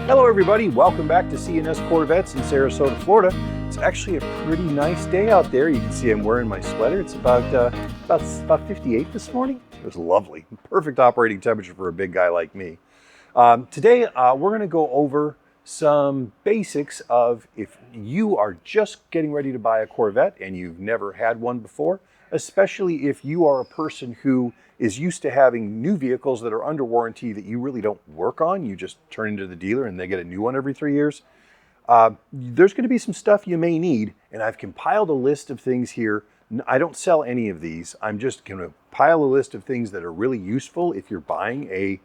Hello everybody, welcome back to C&S Corvettes in Sarasota, Florida. It's actually a pretty nice day out there. You can see I'm wearing my sweater. It's about 58 this morning. It was lovely. Perfect operating temperature for a big guy like me. Today we're going to go over some basics of if you are just getting ready to buy a Corvette and you've never had one before, especially if you are a person who is used to having new vehicles that are under warranty that you really don't work on. You just turn into the dealer and they get a new one every 3 years. There's going to be some stuff you may need, and I've compiled a list of things here. I don't sell any of these. I'm just going to pile a list of things that are really useful if you're buying a,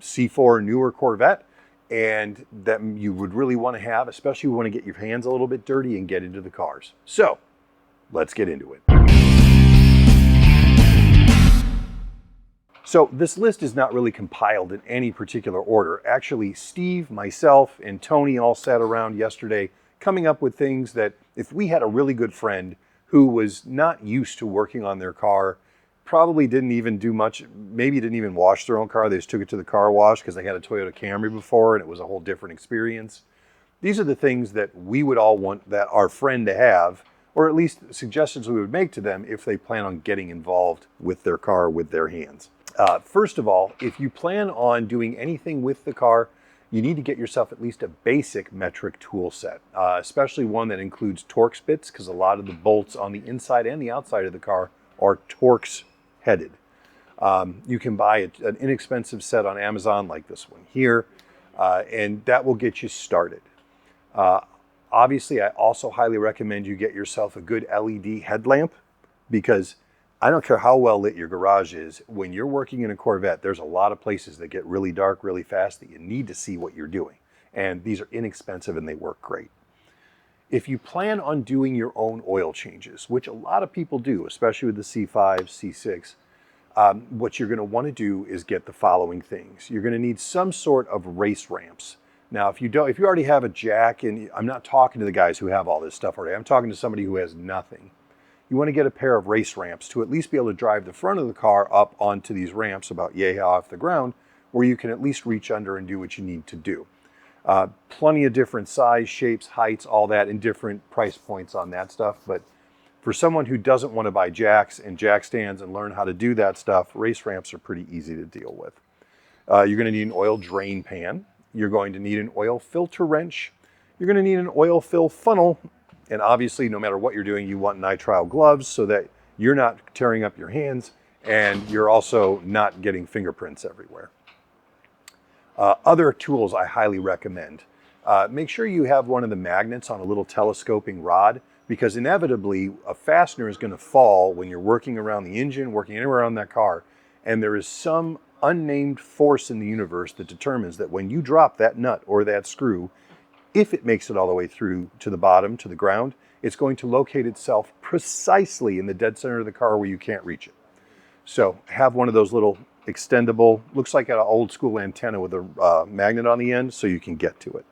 C4 newer Corvette, and that you would really want to have, especially if you want to get your hands a little bit dirty and get into the cars. So let's get into it. So this list is not really compiled in any particular order. Actually, Steve, myself, and Tony all sat around yesterday coming up with things that if we had a really good friend who was not used to working on their car, probably didn't even do much, maybe didn't even wash their own car, they just took it to the car wash because they had a Toyota Camry before and it was a whole different experience. These are the things that we would all want that our friend to have, or at least suggestions we would make to them if they plan on getting involved with their car with their hands. First of all, if you plan on doing anything with the car, you need to get yourself at least a basic metric tool set, especially one that includes Torx bits, because a lot of the bolts on the inside and the outside of the car are Torx headed. You can buy an inexpensive set on Amazon like this one here, and that will get you started. Obviously, I also highly recommend you get yourself a good LED headlamp, because I don't care how well lit your garage is, when you're working in a Corvette, there's a lot of places that get really dark really fast that you need to see what you're doing. And these are inexpensive and they work great. If you plan on doing your own oil changes, which a lot of people do, especially with the C5, C6, what you're going to want to do is get the following things. You're going to need some sort of race ramps. Now, if you already have a jack, and I'm not talking to the guys who have all this stuff already, I'm talking to somebody who has nothing. You want to get a pair of race ramps to at least be able to drive the front of the car up onto these ramps about yay off the ground, where you can at least reach under and do what you need to do. Plenty of different size, shapes, heights, all that, and different price points on that stuff. But for someone who doesn't want to buy jacks and jack stands and learn how to do that stuff, race ramps are pretty easy to deal with. You're going to need an oil drain pan. You're going to need an oil filter wrench. You're going to need an oil fill funnel. And obviously, no matter what you're doing, you want nitrile gloves so that you're not tearing up your hands and you're also not getting fingerprints everywhere. Other tools I highly recommend. Make sure you have one of the magnets on a little telescoping rod, because inevitably a fastener is going to fall when you're working around the engine, working anywhere on that car, and there is some unnamed force in the universe that determines that when you drop that nut or that screw, if it makes it all the way through to the bottom, to the ground, it's going to locate itself precisely in the dead center of the car where you can't reach it. So have one of those little extendable, looks like an old school antenna with a magnet on the end so you can get to it.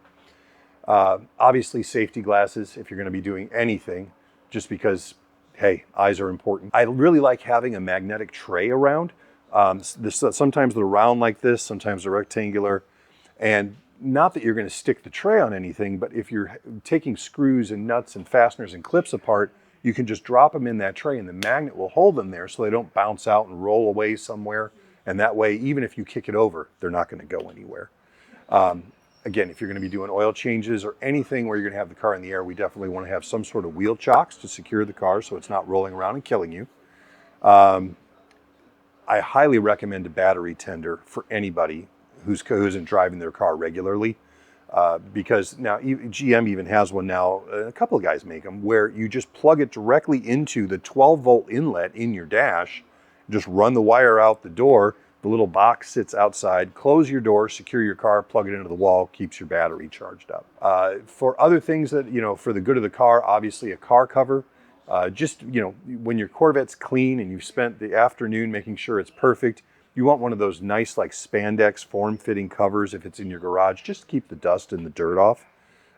Obviously safety glasses if you're going to be doing anything, just because, hey, eyes are important. I really like having a magnetic tray around. Sometimes they're round like this, sometimes they're rectangular, and not that you're going to stick the tray on anything, but if you're taking screws and nuts and fasteners and clips apart, you can just drop them in that tray and the magnet will hold them there so they don't bounce out and roll away somewhere. And that way, even if you kick it over, they're not going to go anywhere. Again, if you're going to be doing oil changes or anything where you're going to have the car in the air, we definitely want to have some sort of wheel chocks to secure the car so it's not rolling around and killing you. I highly recommend a battery tender for anybody who isn't driving their car regularly, because now GM even has one now, a couple of guys make them, where you just plug it directly into the 12-volt inlet in your dash, just run the wire out the door, the little box sits outside, close your door, secure your car, plug it into the wall, keeps your battery charged up. For other things that, for the good of the car, obviously a car cover. Just, you know, when your Corvette's clean and you've spent the afternoon making sure it's perfect, you want one of those nice like spandex form-fitting covers if it's in your garage, just to keep the dust and the dirt off.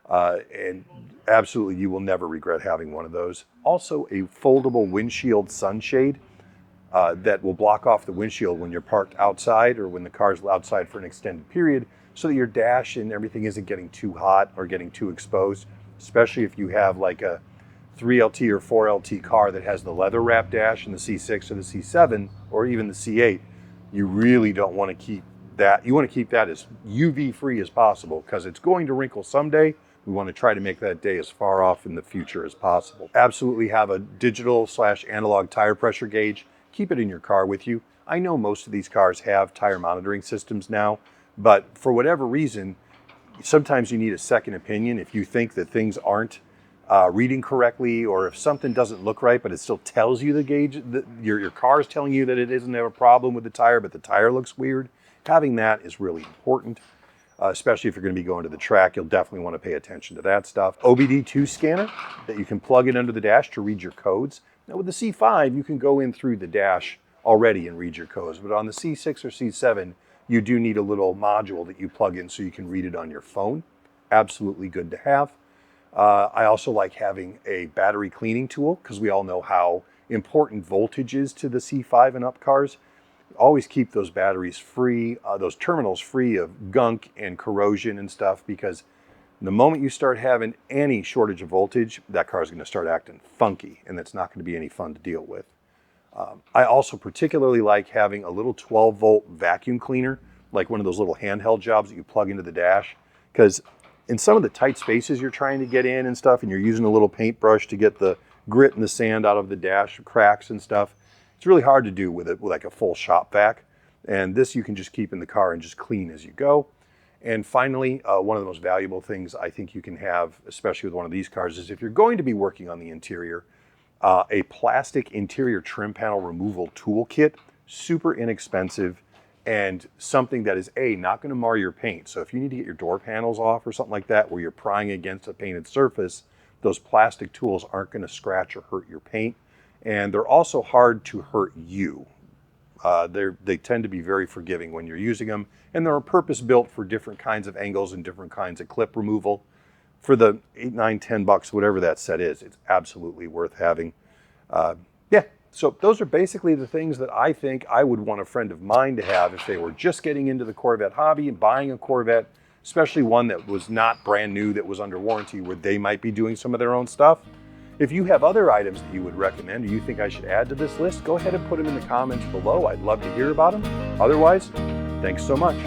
And absolutely, you will never regret having one of those. Also, a foldable windshield sunshade that will block off the windshield when you're parked outside or when the car's outside for an extended period, so that your dash and everything isn't getting too hot or getting too exposed, especially if you have like a 3LT or 4LT car that has the leather wrap dash in the C6 or the C7 or even the C8. You really don't want to keep that. You want to keep that as UV free as possible, because it's going to wrinkle someday. We want to try to make that day as far off in the future as possible. Absolutely have a digital/analog tire pressure gauge. Keep it in your car with you. I know most of these cars have tire monitoring systems now, but for whatever reason, sometimes you need a second opinion if you think that things aren't reading correctly, or if something doesn't look right, but it still tells you the gauge, your car is telling you that it doesn't have a problem with the tire, but the tire looks weird. Having that is really important, especially if you're going to be going to the track. You'll definitely want to pay attention to that stuff. OBDII Scanner that you can plug in under the dash to read your codes. Now with the C5, you can go in through the dash already and read your codes, but on the C6 or C7, you do need a little module that you plug in so you can read it on your phone. Absolutely good to have. I also like having a battery cleaning tool, because we all know how important voltage is to the C5 and up cars. Always keep those batteries free, those terminals free of gunk and corrosion and stuff, because the moment you start having any shortage of voltage, that car is going to start acting funky, and it's not going to be any fun to deal with. I also particularly like having a little 12-volt vacuum cleaner, like one of those little handheld jobs that you plug into the dash, because in some of the tight spaces you're trying to get in and stuff, and you're using a little paintbrush to get the grit and the sand out of the dash cracks and stuff, it's really hard to do with it with like a full shop vac. And this you can just keep in the car and just clean as you go. And finally, one of the most valuable things I think you can have, especially with one of these cars, is if you're going to be working on the interior, a plastic interior trim panel removal toolkit, super inexpensive, and something that is not going to mar your paint. So if you need to get your door panels off or something like that, where you're prying against a painted surface, those plastic tools aren't going to scratch or hurt your paint. And they're also hard to hurt you. They tend to be very forgiving when you're using them, and they're purpose built for different kinds of angles and different kinds of clip removal. For the $8, $9, $10, whatever that set is, it's absolutely worth having. So those are basically the things that I think I would want a friend of mine to have if they were just getting into the Corvette hobby and buying a Corvette, especially one that was not brand new, that was under warranty, where they might be doing some of their own stuff. If you have other items that you would recommend or you think I should add to this list, go ahead and put them in the comments below. I'd love to hear about them. Otherwise, thanks so much.